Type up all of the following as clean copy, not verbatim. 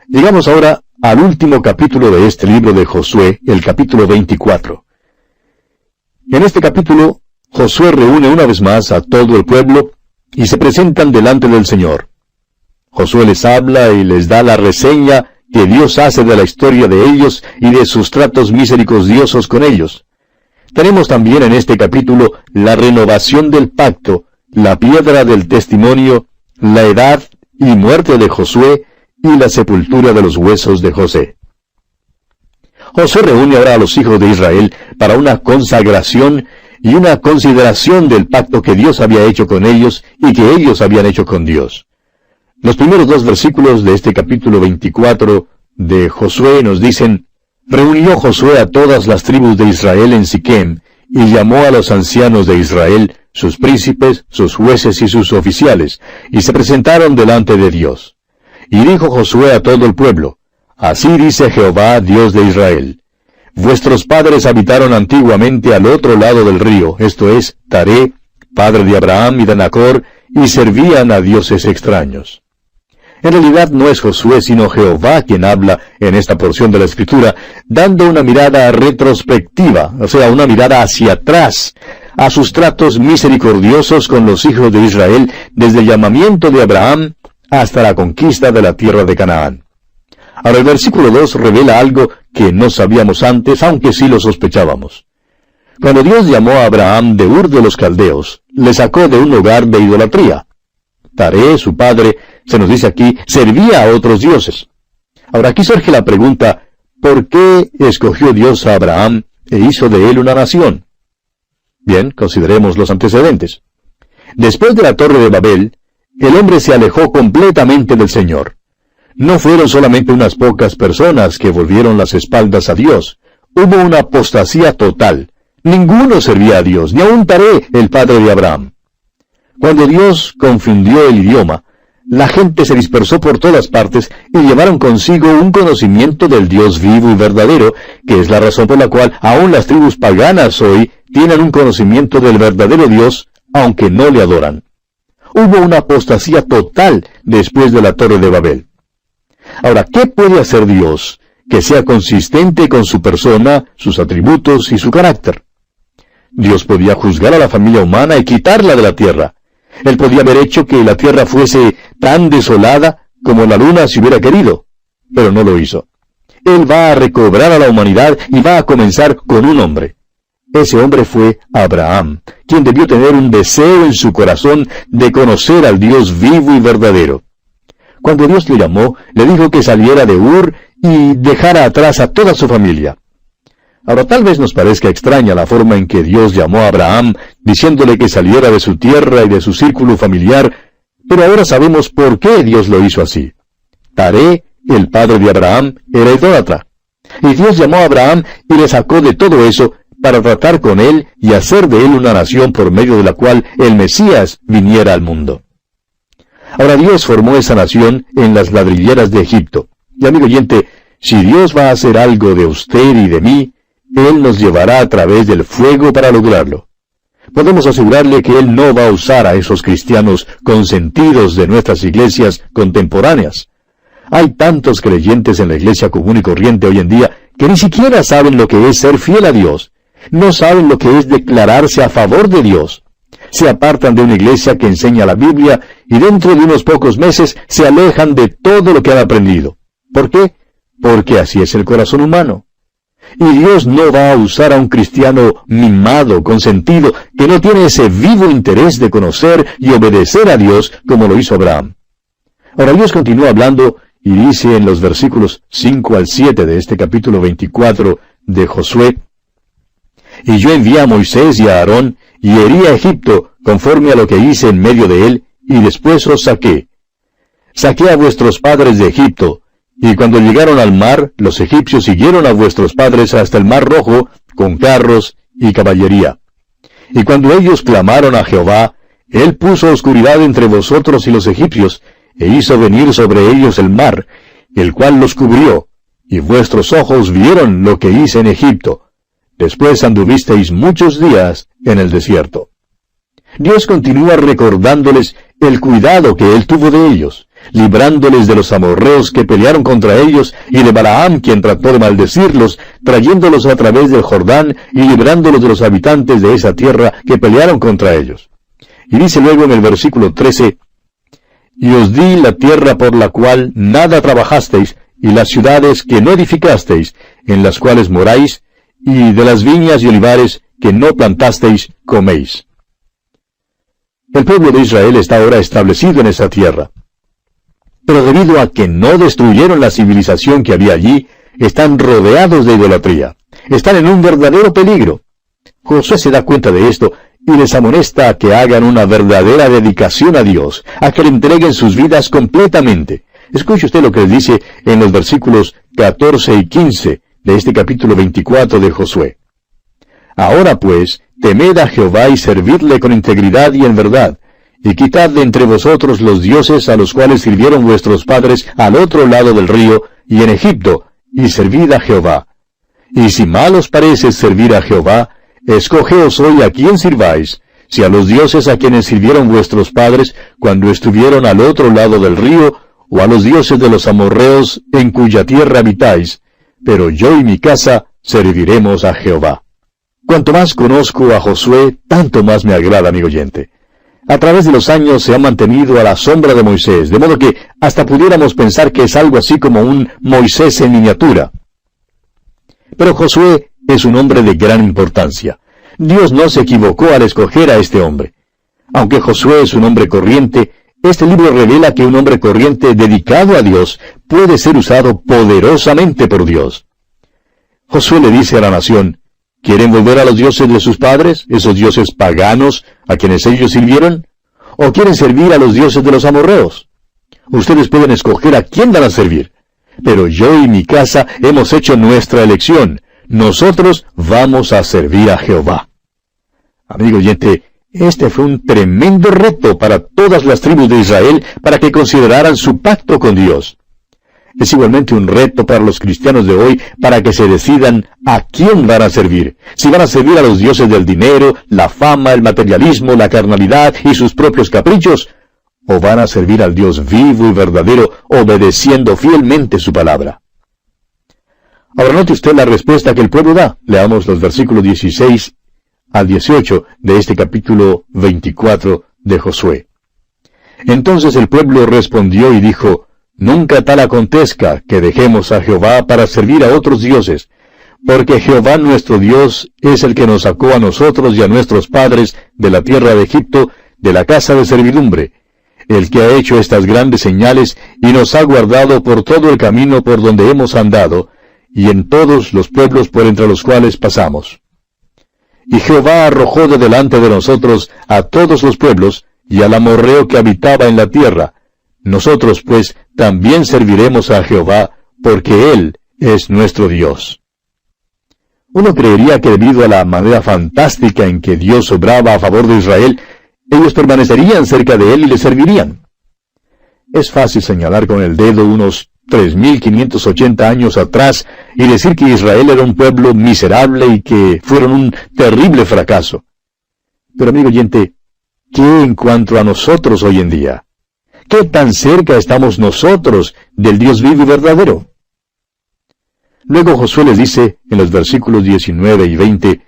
Llegamos ahora al último capítulo de este libro de Josué, el capítulo 24. En este capítulo, Josué reúne una vez más a todo el pueblo y se presentan delante del Señor. Josué les habla y les da la reseña que Dios hace de la historia de ellos y de sus tratos misericordiosos con ellos. Tenemos también en este capítulo la renovación del pacto, la piedra del testimonio, la edad y muerte de Josué y la sepultura de los huesos de José. Josué reúne ahora a los hijos de Israel para una consagración y una consideración del pacto que Dios había hecho con ellos y que ellos habían hecho con Dios. Los primeros 2 versículos de este capítulo 24 de Josué nos dicen: Reunió Josué a todas las tribus de Israel en Siquem, y llamó a los ancianos de Israel, sus príncipes, sus jueces y sus oficiales, y se presentaron delante de Dios. Y dijo Josué a todo el pueblo: Así dice Jehová, Dios de Israel: Vuestros padres habitaron antiguamente al otro lado del río, esto es, Taré, padre de Abraham y de Nacor, y servían a dioses extraños. En realidad no es Josué sino Jehová quien habla en esta porción de la Escritura, dando una mirada retrospectiva, o sea, una mirada hacia atrás, a sus tratos misericordiosos con los hijos de Israel desde el llamamiento de Abraham hasta la conquista de la tierra de Canaán. Ahora el versículo 2 revela algo que no sabíamos antes, aunque sí lo sospechábamos. Cuando Dios llamó a Abraham de Ur de los Caldeos, le sacó de un hogar de idolatría. Taré, su padre, se nos dice aquí, servía a otros dioses. Ahora aquí surge la pregunta: ¿por qué escogió Dios a Abraham e hizo de él una nación? Bien, consideremos los antecedentes. Después de la Torre de Babel, el hombre se alejó completamente del Señor. No fueron solamente unas pocas personas que volvieron las espaldas a Dios. Hubo una apostasía total. Ninguno servía a Dios, ni aun Taré, el padre de Abraham. Cuando Dios confundió el idioma, la gente se dispersó por todas partes y llevaron consigo un conocimiento del Dios vivo y verdadero, que es la razón por la cual aún las tribus paganas hoy tienen un conocimiento del verdadero Dios, aunque no le adoran. Hubo una apostasía total después de la Torre de Babel. Ahora, ¿qué puede hacer Dios que sea consistente con su persona, sus atributos y su carácter? Dios podía juzgar a la familia humana y quitarla de la tierra. Él podía haber hecho que la tierra fuese tan desolada como la luna si hubiera querido, pero no lo hizo. Él va a recobrar a la humanidad y va a comenzar con un hombre. Ese hombre fue Abraham, quien debió tener un deseo en su corazón de conocer al Dios vivo y verdadero. Cuando Dios le llamó, le dijo que saliera de Ur y dejara atrás a toda su familia. Ahora tal vez nos parezca extraña la forma en que Dios llamó a Abraham, diciéndole que saliera de su tierra y de su círculo familiar, pero ahora sabemos por qué Dios lo hizo así. Taré, el padre de Abraham, era idólatra. Y Dios llamó a Abraham y le sacó de todo eso para tratar con él y hacer de él una nación por medio de la cual el Mesías viniera al mundo. Ahora Dios formó esa nación en las ladrilleras de Egipto. Y amigo oyente, si Dios va a hacer algo de usted y de mí, Él nos llevará a través del fuego para lograrlo. Podemos asegurarle que Él no va a usar a esos cristianos consentidos de nuestras iglesias contemporáneas. Hay tantos creyentes en la iglesia común y corriente hoy en día que ni siquiera saben lo que es ser fiel a Dios. No saben lo que es declararse a favor de Dios. Se apartan de una iglesia que enseña la Biblia y dentro de unos pocos meses se alejan de todo lo que han aprendido. ¿Por qué? Porque así es el corazón humano. Y Dios no va a usar a un cristiano mimado, consentido, que no tiene ese vivo interés de conocer y obedecer a Dios como lo hizo Abraham. Ahora Dios continúa hablando y dice en los versículos 5 al 7 de este capítulo 24 de Josué: Y yo envié a Moisés y a Aarón, y herí a Egipto, conforme a lo que hice en medio de él, y después os saqué. Saqué a vuestros padres de Egipto, y cuando llegaron al mar, los egipcios siguieron a vuestros padres hasta el mar Rojo, con carros y caballería. Y cuando ellos clamaron a Jehová, Él puso oscuridad entre vosotros y los egipcios, e hizo venir sobre ellos el mar, el cual los cubrió, y vuestros ojos vieron lo que hice en Egipto. Después anduvisteis muchos días en el desierto. Dios continúa recordándoles el cuidado que Él tuvo de ellos. librándoles de los amorreos que pelearon contra ellos, y de Balaam, quien trató de maldecirlos, trayéndolos a través del Jordán, y librándolos de los habitantes de esa tierra que pelearon contra ellos. Y dice luego en el versículo 13, y os di la tierra por la cual nada trabajasteis, y las ciudades que no edificasteis, en las cuales moráis, y de las viñas y olivares que no plantasteis, coméis. El pueblo de Israel está ahora establecido en esa tierra. Pero debido a que no destruyeron la civilización que había allí, están rodeados de idolatría. Están en un verdadero peligro. Josué se da cuenta de esto y les amonesta a que hagan una verdadera dedicación a Dios, a que le entreguen sus vidas completamente. Escuche usted lo que les dice en los versículos 14 y 15 de este capítulo 24 de Josué. Ahora pues, temed a Jehová y servidle con integridad y en verdad, y quitad de entre vosotros los dioses a los cuales sirvieron vuestros padres al otro lado del río y en Egipto, y servid a Jehová. Y si mal os parece servir a Jehová, escogeos hoy a quién sirváis, si a los dioses a quienes sirvieron vuestros padres cuando estuvieron al otro lado del río, o a los dioses de los amorreos en cuya tierra habitáis, pero yo y mi casa serviremos a Jehová. Cuanto más conozco a Josué, tanto más me agrada, amigo oyente. A través de los años se ha mantenido a la sombra de Moisés, de modo que hasta pudiéramos pensar que es algo así como un Moisés en miniatura. Pero Josué es un hombre de gran importancia. Dios no se equivocó al escoger a este hombre. Aunque Josué es un hombre corriente, este libro revela que un hombre corriente dedicado a Dios puede ser usado poderosamente por Dios. Josué le dice a la nación, ¿quieren volver a los dioses de sus padres, esos dioses paganos a quienes ellos sirvieron? ¿O quieren servir a los dioses de los amorreos? Ustedes pueden escoger a quién van a servir. Pero yo y mi casa hemos hecho nuestra elección. Nosotros vamos a servir a Jehová. Amigo oyente, este fue un tremendo reto para todas las tribus de Israel para que consideraran su pacto con Dios. Es igualmente un reto para los cristianos de hoy para que se decidan a quién van a servir. Si van a servir a los dioses del dinero, la fama, el materialismo, la carnalidad y sus propios caprichos, o van a servir al Dios vivo y verdadero, obedeciendo fielmente su palabra. Ahora note usted la respuesta que el pueblo da. Leamos los versículos 16 al 18 de este capítulo 24 de Josué. Entonces el pueblo respondió y dijo, nunca tal acontezca que dejemos a Jehová para servir a otros dioses, porque Jehová nuestro Dios es el que nos sacó a nosotros y a nuestros padres de la tierra de Egipto, de la casa de servidumbre, el que ha hecho estas grandes señales y nos ha guardado por todo el camino por donde hemos andado, y en todos los pueblos por entre los cuales pasamos. Y Jehová arrojó de delante de nosotros a todos los pueblos, y al amorreo que habitaba en la tierra. Nosotros, pues, también serviremos a Jehová, porque Él es nuestro Dios. Uno creería que debido a la manera fantástica en que Dios obraba a favor de Israel, ellos permanecerían cerca de Él y le servirían. Es fácil señalar con el dedo unos 3.580 años atrás y decir que Israel era un pueblo miserable y que fueron un terrible fracaso. Pero amigo oyente, ¿qué en cuanto a nosotros hoy en día? ¿Qué tan cerca estamos nosotros del Dios vivo y verdadero? Luego Josué les dice en los versículos 19 y 20,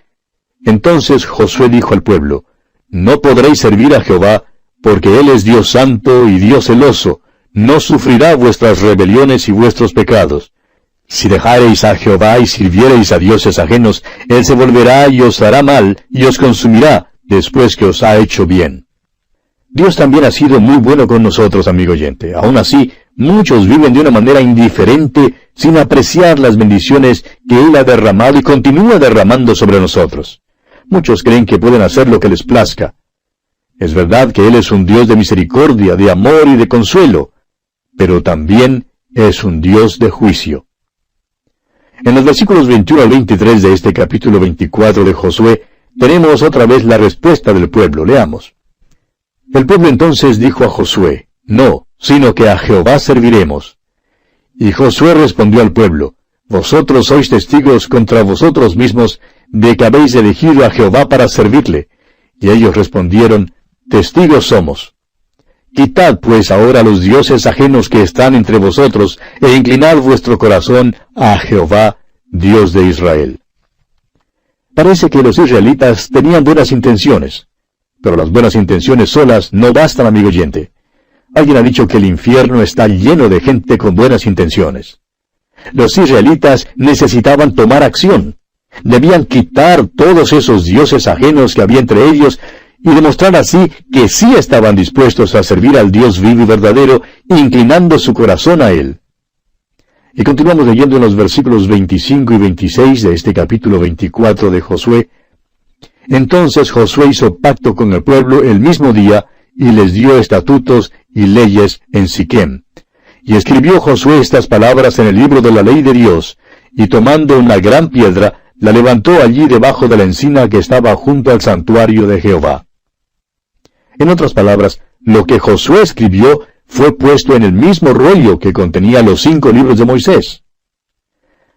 entonces Josué dijo al pueblo, no podréis servir a Jehová, porque Él es Dios santo y Dios celoso, no sufrirá vuestras rebeliones y vuestros pecados. Si dejareis a Jehová y sirviereis a dioses ajenos, Él se volverá y os hará mal, y os consumirá, después que os ha hecho bien. Dios también ha sido muy bueno con nosotros, amigo oyente. Aún así, muchos viven de una manera indiferente, sin apreciar las bendiciones que Él ha derramado y continúa derramando sobre nosotros. Muchos creen que pueden hacer lo que les plazca. Es verdad que Él es un Dios de misericordia, de amor y de consuelo, pero también es un Dios de juicio. En los versículos 21 al 23 de este capítulo 24 de Josué, tenemos otra vez la respuesta del pueblo. Leamos. El pueblo entonces dijo a Josué, no, sino que a Jehová serviremos. Y Josué respondió al pueblo, vosotros sois testigos contra vosotros mismos de que habéis elegido a Jehová para servirle. Y ellos respondieron, testigos somos. Quitad pues ahora los dioses ajenos que están entre vosotros, e inclinad vuestro corazón a Jehová, Dios de Israel. Parece que los israelitas tenían buenas intenciones, pero las buenas intenciones solas no bastan, amigo oyente. Alguien ha dicho que el infierno está lleno de gente con buenas intenciones. Los israelitas necesitaban tomar acción. Debían quitar todos esos dioses ajenos que había entre ellos y demostrar así que sí estaban dispuestos a servir al Dios vivo y verdadero, inclinando su corazón a Él. Y continuamos leyendo en los versículos 25 y 26 de este capítulo 24 de Josué. Entonces Josué hizo pacto con el pueblo el mismo día, y les dio estatutos y leyes en Siquem. Y escribió Josué estas palabras en el libro de la ley de Dios, y tomando una gran piedra, la levantó allí debajo de la encina que estaba junto al santuario de Jehová. En otras palabras, lo que Josué escribió fue puesto en el mismo rollo que contenía los 5 libros de Moisés.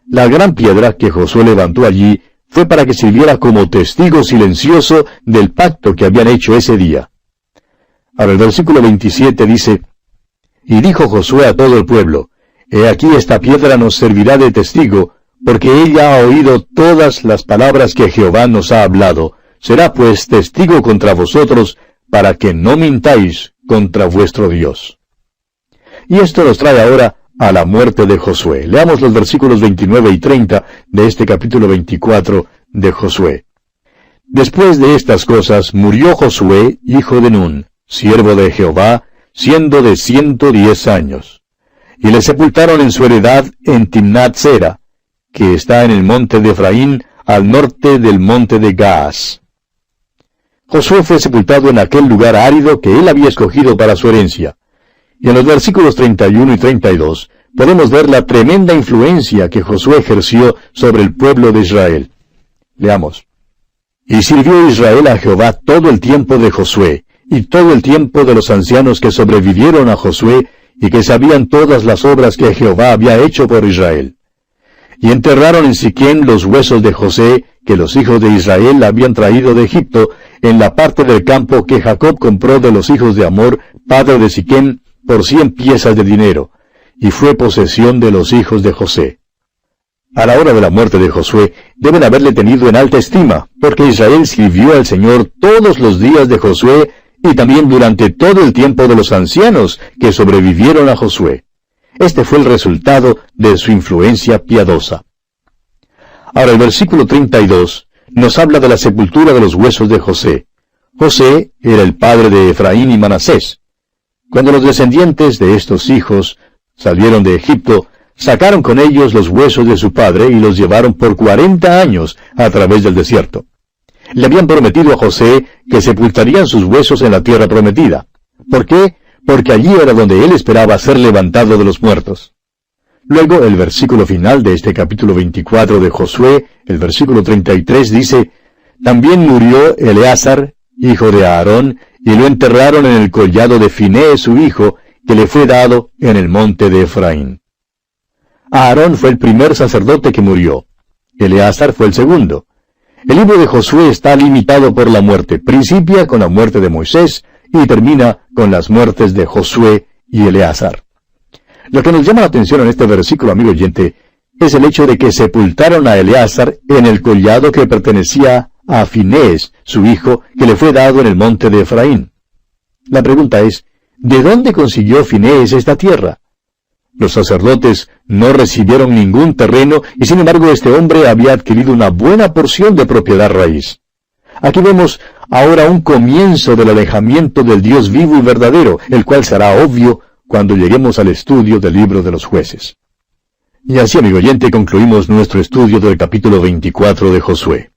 La gran piedra que Josué levantó allí fue para que sirviera como testigo silencioso del pacto que habían hecho ese día. Ahora el versículo 27 dice, y dijo Josué a todo el pueblo, he aquí esta piedra nos servirá de testigo, porque ella ha oído todas las palabras que Jehová nos ha hablado. Será pues testigo contra vosotros, para que no mintáis contra vuestro Dios. Y esto nos trae ahora a la muerte de Josué. Leamos los versículos 29 y 30 de este capítulo 24 de Josué. Después de estas cosas murió Josué, hijo de Nun, siervo de Jehová, siendo de 110 años. Y le sepultaron en su heredad en Timnat Sera, que está en el monte de Efraín, al norte del monte de Gaas. Josué fue sepultado en aquel lugar árido que él había escogido para su herencia. Y en los versículos 31 y 32 podemos ver la tremenda influencia que Josué ejerció sobre el pueblo de Israel. Leamos. Y sirvió Israel a Jehová todo el tiempo de Josué, y todo el tiempo de los ancianos que sobrevivieron a Josué, y que sabían todas las obras que Jehová había hecho por Israel. Y enterraron en Siquem los huesos de José, que los hijos de Israel habían traído de Egipto, en la parte del campo que Jacob compró de los hijos de Amor, padre de Siquem, por 100 piezas de dinero, y fue posesión de los hijos de José. A la hora de la muerte de Josué, deben haberle tenido en alta estima, porque Israel sirvió al Señor todos los días de Josué, y también durante todo el tiempo de los ancianos que sobrevivieron a Josué. Este fue el resultado de su influencia piadosa. Ahora el versículo 32 nos habla de la sepultura de los huesos de José. José era el padre de Efraín y Manasés. Cuando los descendientes de estos hijos salieron de Egipto, sacaron con ellos los huesos de su padre y los llevaron por 40 años a través del desierto. Le habían prometido a José que sepultarían sus huesos en la tierra prometida. ¿Por qué? Porque allí era donde él esperaba ser levantado de los muertos. Luego, el versículo final de este capítulo 24 de Josué, el versículo 33, dice, también murió Eleazar, hijo de Aarón, y lo enterraron en el collado de Finehés su hijo, que le fue dado en el monte de Efraín. Aarón fue el primer sacerdote que murió. Eleazar fue el segundo. El libro de Josué está limitado por la muerte. Principia con la muerte de Moisés y termina con las muertes de Josué y Eleazar. Lo que nos llama la atención en este versículo, amigo oyente, es el hecho de que sepultaron a Eleazar en el collado que pertenecía a Finehés, su hijo, que le fue dado en el monte de Efraín. La pregunta es, ¿de dónde consiguió Finehés esta tierra? Los sacerdotes no recibieron ningún terreno y sin embargo este hombre había adquirido una buena porción de propiedad raíz. Aquí vemos ahora un comienzo del alejamiento del Dios vivo y verdadero, el cual será obvio cuando lleguemos al estudio del libro de los jueces. Y así, amigo oyente, concluimos nuestro estudio del capítulo 24 de Josué.